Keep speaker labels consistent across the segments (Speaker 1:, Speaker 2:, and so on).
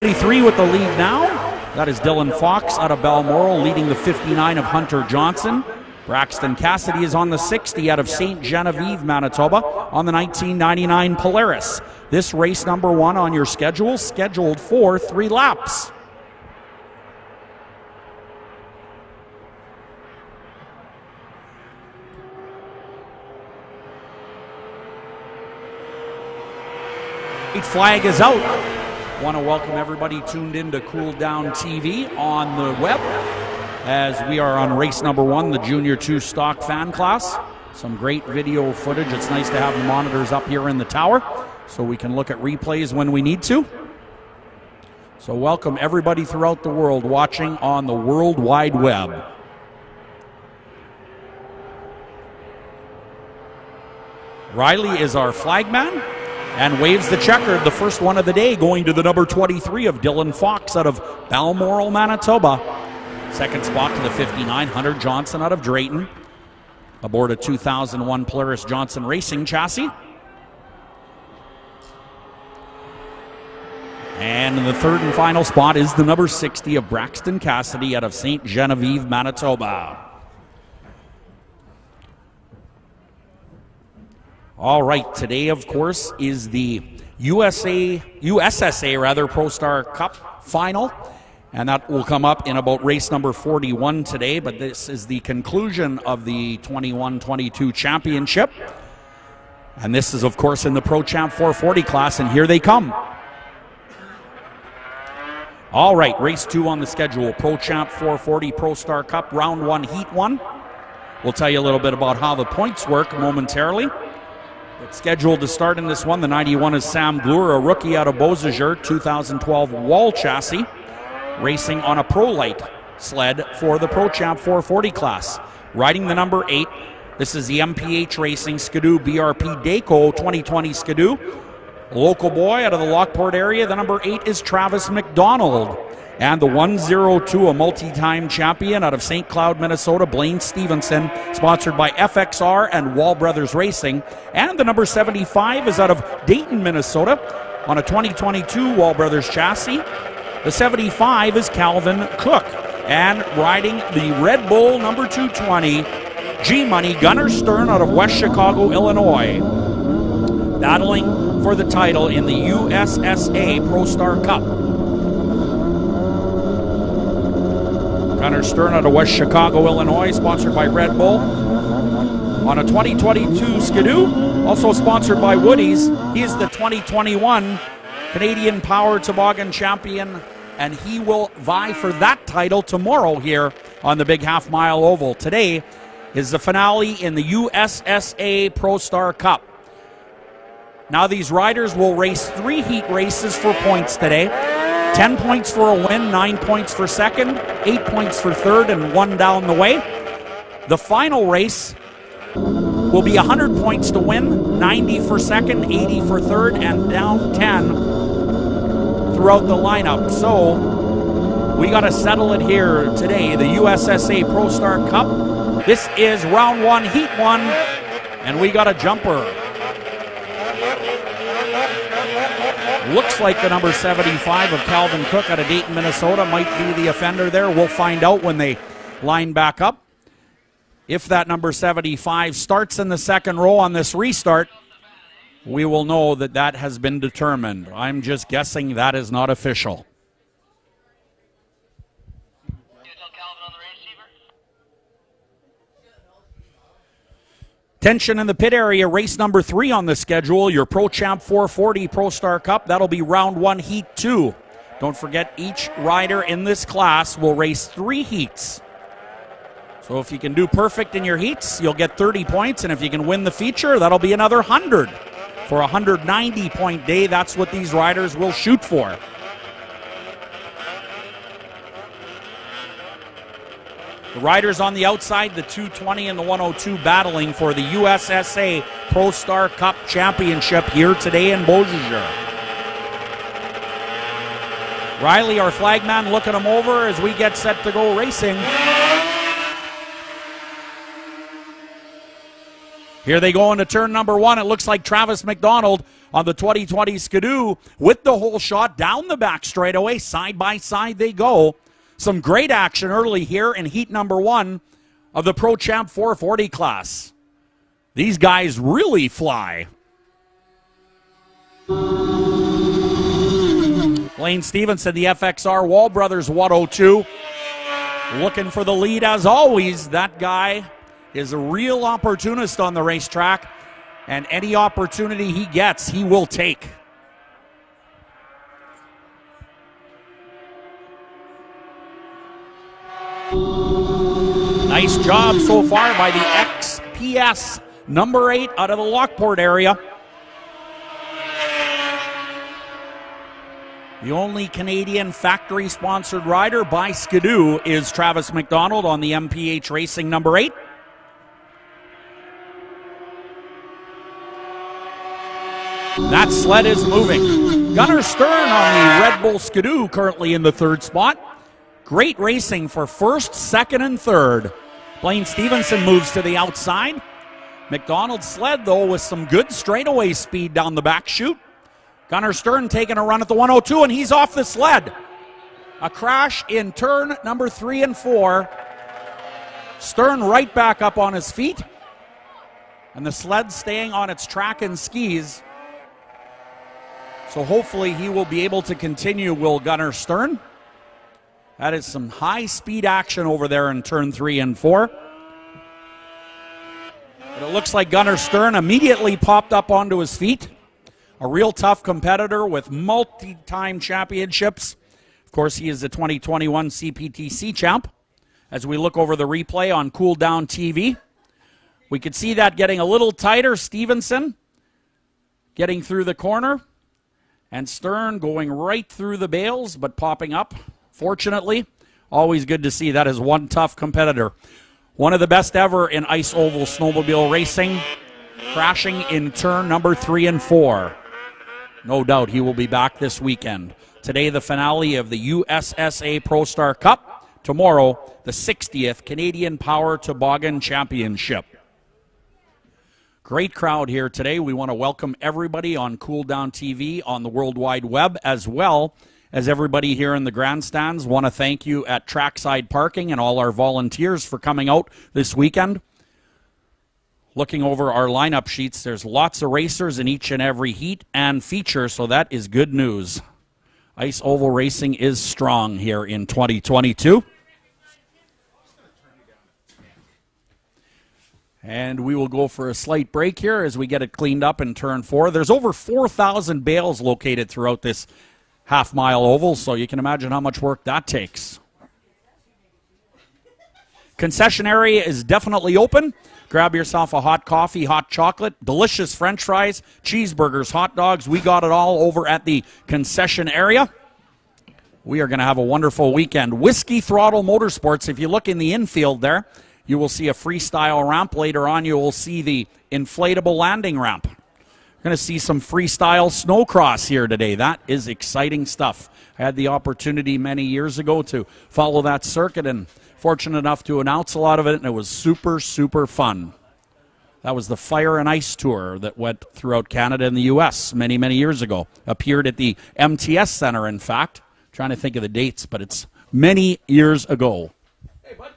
Speaker 1: 33 with the lead now. That is Dylan Fox out of Balmoral leading the 59 of Hunter Johnson. Braxton Cassidy is on the 60 out of St. Genevieve, Manitoba, on the 1999 Polaris. This race number 1 on your schedule, scheduled for 3 laps. Flag is out. Want to welcome everybody tuned in to Cool Down TV on the web as we are on race number 1, the Junior 2 stock fan class. Some great video footage. It's nice to have the monitors up here in the tower so we can look at replays when we need to. So welcome everybody throughout the world watching on the World Wide Web. Riley is our flagman and waves the checkered, the first one of the day, going to the number 23 of Dylan Fox out of Balmoral, Manitoba. Second spot to the 59, Hunter Johnson out of Drayton, aboard a 2001 Polaris Johnson Racing chassis. And in the third and final spot is the number 60 of Braxton Cassidy out of St. Genevieve, Manitoba. All right, today, of course, is the USSA ProStar Cup final, and that will come up in about race number 41 today, but this is the conclusion of the 21-22 championship. And this is, of course, in the Pro Champ 440 class, and here they come. All right, race 2 on the schedule, Pro Champ 440 ProStar Cup, round 1, heat 1. We'll tell you a little bit about how the points work momentarily. But scheduled to start in this one, the 91 is Sam Glure, a rookie out of Beausejour, 2012 wall chassis, racing on a Pro Light sled for the Pro Champ 440 class. Riding the number 8, this is the MPH Racing Skidoo BRP Daco 2020 Skidoo. Local boy out of the Lockport area, the number 8 is Travis McDonald. And the 102, a multi-time champion out of St. Cloud, Minnesota, Blaine Stevenson, sponsored by FXR and Wall Brothers Racing. And the number 75 is out of Dayton, Minnesota, on a 2022 Wall Brothers chassis. The 75 is Calvin Cook. And riding the Red Bull number 220, G-Money, Gunnar Stern out of West Chicago, Illinois. Battling for the title in the USSA ProStar Cup. Gunnar Stern out of West Chicago, Illinois, sponsored by Red Bull. On a 2022 Skidoo, also sponsored by Woody's. He is the 2021 Canadian Power Toboggan champion, and he will vie for that title tomorrow here on the Big Half Mile Oval. Today is the finale in the USSA ProStar Cup. Now these riders will race 3 heat races for points today. 10 points for a win, 9 points for second, 8 points for third, and 1 down the way. The final race will be 100 points to win, 90 for second, 80 for third, and down 10 throughout the lineup. So we got to settle it here today, the USSA ProStar Cup. This is round 1, heat 1, and we got a jumper. Looks like the number 75 of Calvin Cook out of Dayton, Minnesota might be the offender there. We'll find out when they line back up. If that number 75 starts in the second row on this restart, we will know that that has been determined. I'm just guessing that is not official. Tension in the pit area, race number 3 on the schedule, your Pro Champ 440 ProStar Cup. That'll be round 1, heat 2. Don't forget, each rider in this class will race 3 heats. So if you can do perfect in your heats, you'll get 30 points, and if you can win the feature, that'll be another 100. For a 190-point day, that's what these riders will shoot for. The riders on the outside, the 220 and the 102, battling for the USSA ProStar Cup Championship here today in Beausejour. Riley, our flagman, looking him over as we get set to go racing. Here they go into turn number 1. It looks like Travis McDonald on the 2020 Skidoo with the hole shot down the back straightaway. Side by side they go. Some great action early here in heat number 1 of the Pro Champ 440 class. These guys really fly. Lane Stevenson, the FXR Wall Brothers 102. Looking for the lead as always. That guy is a real opportunist on the racetrack, and any opportunity he gets, he will take. Nice job so far by the XPS number 8 out of the Lockport area. The only Canadian factory-sponsored rider by Skidoo is Travis McDonald on the MPH Racing number 8. That sled is moving. Gunnar Stern on the Red Bull Skidoo currently in the 3rd spot. Great racing for 1st, 2nd, and 3rd. Blaine Stevenson moves to the outside. McDonald's sled, though, with some good straightaway speed down the back chute. Gunnar Stern taking a run at the 102, and he's off the sled. A crash in turn number 3 and 4. Stern right back up on his feet. And the sled staying on its track and skis. So hopefully he will be able to continue, will Gunnar Stern. That is some high-speed action over there in turn 3 and 4. But it looks like Gunnar Stern immediately popped up onto his feet. A real tough competitor with multi-time championships. Of course, he is the 2021 CPTC champ. As we look over the replay on Cool Down TV, we could see that getting a little tighter. Stevenson getting through the corner. And Stern going right through the bales, but popping up, fortunately. Always good to see. That is one tough competitor. One of the best ever in ice oval snowmobile racing, crashing in turn number 3 and 4. No doubt he will be back this weekend. Today, the finale of the USSA Pro Star Cup. Tomorrow, the 60th Canadian Power Toboggan Championship. Great crowd here today. We want to welcome everybody on Cool Down TV on the World Wide Web, as well as everybody here in the grandstands. Want to thank you at Trackside Parking and all our volunteers for coming out this weekend. Looking over our lineup sheets, there's lots of racers in each and every heat and feature, so that is good news. Ice oval racing is strong here in 2022. And we will go for a slight break here as we get it cleaned up in turn 4. There's over 4,000 bales located throughout this half-mile oval, so you can imagine how much work that takes. Concession area is definitely open. Grab yourself a hot coffee, hot chocolate, delicious French fries, cheeseburgers, hot dogs. We got it all over at the concession area. We are going to have a wonderful weekend. Whiskey Throttle Motorsports, if you look in the infield there, you will see a freestyle ramp. Later on, you will see the inflatable landing ramp. We're going to see some freestyle snowcross here today. That is exciting stuff. I had the opportunity many years ago to follow that circuit and fortunate enough to announce a lot of it, and it was super, super fun. That was the Fire and Ice Tour that went throughout Canada and the U.S. many, many years ago. Appeared at the MTS Center, in fact. I'm trying to think of the dates, but it's many years ago. Hey, bud.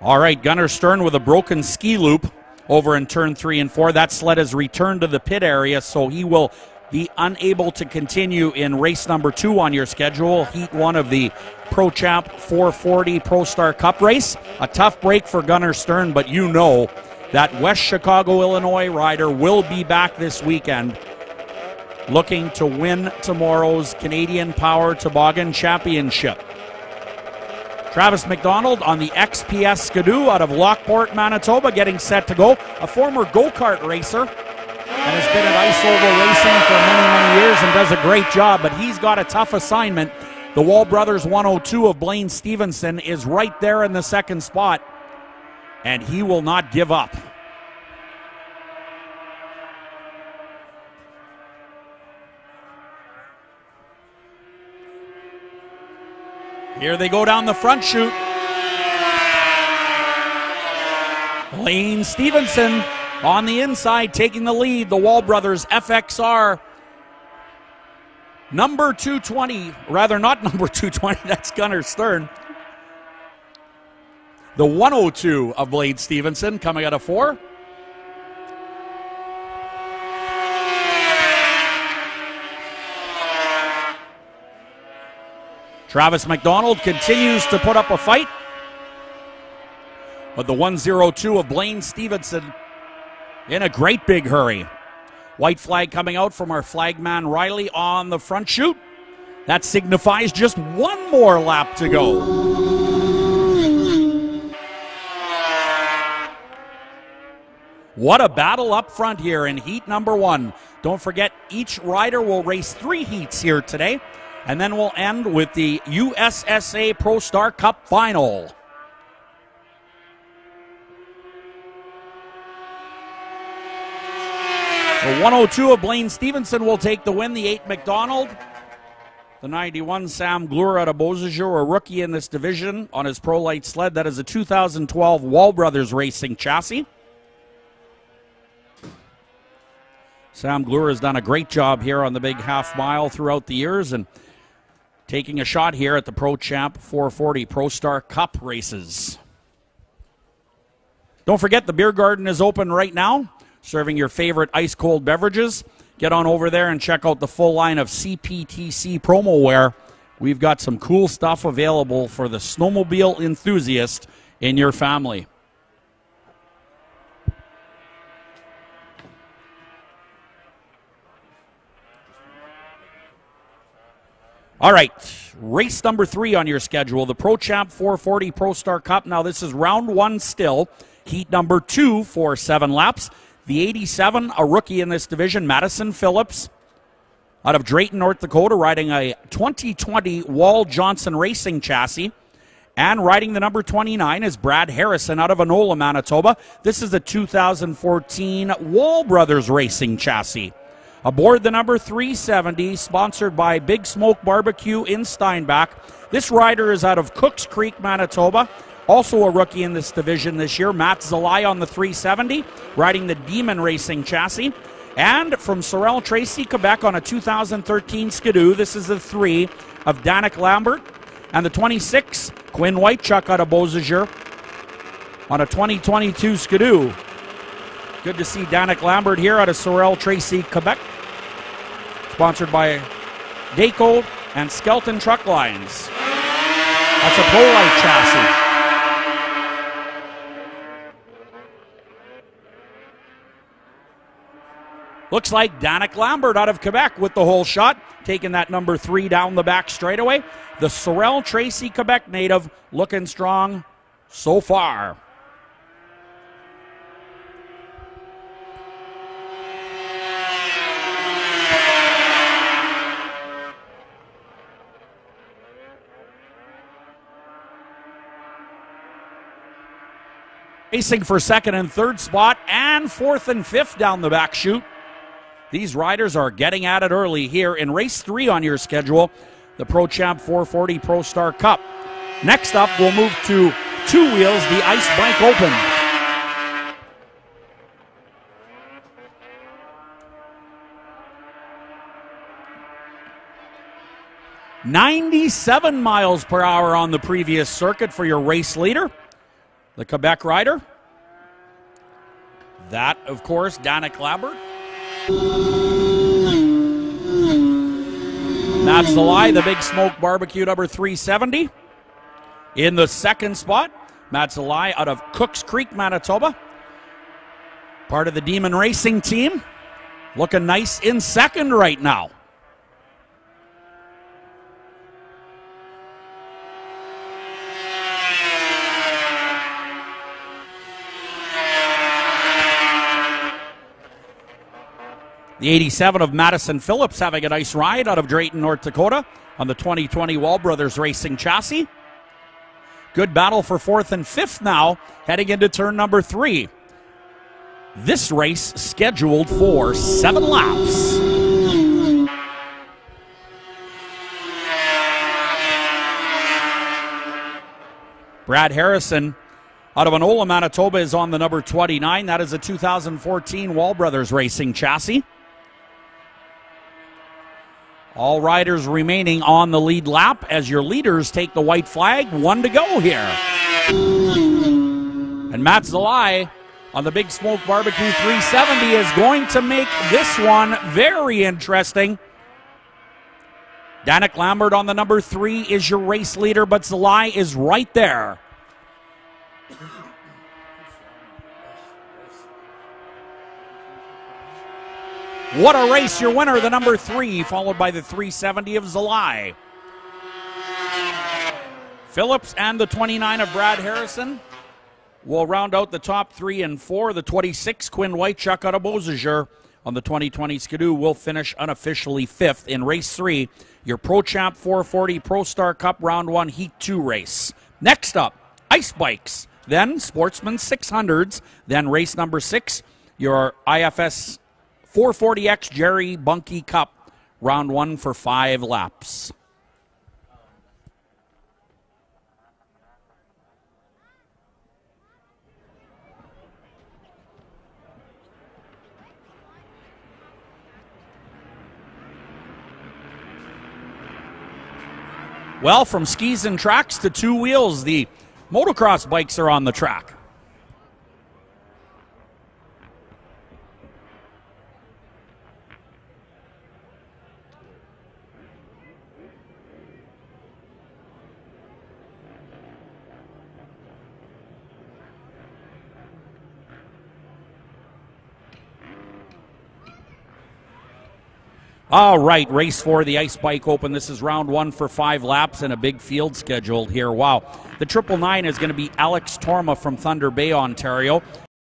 Speaker 1: All right, Gunnar Stern with a broken ski loop over in turn 3 and 4. That sled has returned to the pit area, so he will be unable to continue in race number 2 on your schedule, heat 1 of the Pro Champ 440 Pro Star Cup race. A tough break for Gunnar Stern, but you know that West Chicago, Illinois rider will be back this weekend looking to win tomorrow's Canadian Power Toboggan Championship. Travis McDonald on the XPS Skidoo out of Lockport, Manitoba, getting set to go. A former go-kart racer and has been at Ice Oval Racing for many, many years and does a great job, but he's got a tough assignment. The Wall Brothers 102 of Blaine Stevenson is right there in the second spot, and he will not give up. Here they go down the front chute. Blaine Stevenson on the inside taking the lead. The Wall Brothers FXR number 220, rather not number 220, that's Gunnar Stern. The 102 of Blaine Stevenson coming out of 4. Travis McDonald continues to put up a fight, but the 102 of Blaine Stevenson in a great big hurry. White flag coming out from our flagman Riley on the front chute. That signifies just one more lap to go. What a battle up front here in heat number 1. Don't forget, each rider will race 3 heats here today, and then we'll end with the USSA Pro Star Cup final. The 102 of Blaine Stevenson will take the win. The 8 McDonald. The 91 Sam Glure out of Beausejour, a rookie in this division on his Pro Light sled. That is a 2012 Wall Brothers Racing chassis. Sam Glure has done a great job here on the big half mile throughout the years and taking a shot here at the Pro Champ 440 Pro Star Cup races. Don't forget, the beer garden is open right now, serving your favorite ice-cold beverages. Get on over there and check out the full line of CPTC promo wear. We've got some cool stuff available for the snowmobile enthusiast in your family. All right, race number 3 on your schedule, the Pro Champ 440 Pro Star Cup. Now this is round 1 still, heat number 2 for 7 laps. The 87, a rookie in this division, Madison Phillips, out of Drayton, North Dakota, riding a 2020 Wall Johnson Racing chassis. And riding the number 29 is Brad Harrison out of Enola, Manitoba. This is a 2014 Wall Brothers Racing chassis. Aboard the number 370, sponsored by Big Smoke Barbecue in Steinbach. This rider is out of Cooks Creek, Manitoba. Also a rookie in this division this year, Matt Zalai on the 370, riding the Demon Racing chassis. And from Sorel Tracy, Quebec, on a 2013 Skidoo, this is the 3 of Danik Lambert. And the 26, Quinn Whitechuck out of Beausejour on a 2022 Skidoo. Good to see Danik Lambert here out of Sorel Tracy, Quebec. Sponsored by Daco and Skelton Truck Lines. That's a Pro Light chassis. Looks like Danik Lambert out of Quebec with the whole shot, taking that number 3 down the back straightaway. The Sorel Tracy, Quebec native, looking strong so far. Racing for 2nd and 3rd spot and 4th and 5th down the back chute. These riders are getting at it early here in race 3 on your schedule, the Pro Champ 440 Pro Star Cup. Next up, we'll move to 2 wheels, the Ice Bank Open. .97 miles per hour on the previous circuit for your race leader. the Quebec rider. That, of course, Danik Lambert. That's the lie, the Big Smoke Barbecue number 370. In the second spot, Matt Zalai out of Cooks Creek, Manitoba. Part of the Demon Racing team. Looking nice in second right now. The 87 of Madison Phillips having a nice ride out of Drayton, North Dakota on the 2020 Wall Brothers Racing chassis. Good battle for fourth and fifth now, heading into turn number 3. This race scheduled for 7 laps. Brad Harrison out of Anola, Manitoba is on the number 29. That is a 2014 Wall Brothers Racing chassis. All riders remaining on the lead lap as your leaders take the white flag. 1 to go here. And Matt Zalai on the Big Smoke Barbecue 370 is going to make this one very interesting. Danik Lambert on the number 3 is your race leader, but Zalai is right there. What a race, your winner, the number 3, followed by the 370 of Zalai. Phillips and the 29 of Brad Harrison will round out the top 3 and 4. The 26, Quinn Whitechuck out of Beausejour on the 2020 Skidoo will finish unofficially 5th in race 3, your Pro Champ 440 Pro Star Cup Round 1 Heat 2 race. Next up, ice bikes, then Sportsman 600s, then race number 6, your IFS 440X Jerry Bunky Cup, round 1 for 5 laps. Well, from skis and tracks to 2 wheels, the motocross bikes are on the track. All right, race 4, the Ice Bike Open. This is round 1 for 5 laps and a big field scheduled here. Wow. The 999 is going to be Alex Torma from Thunder Bay, Ontario.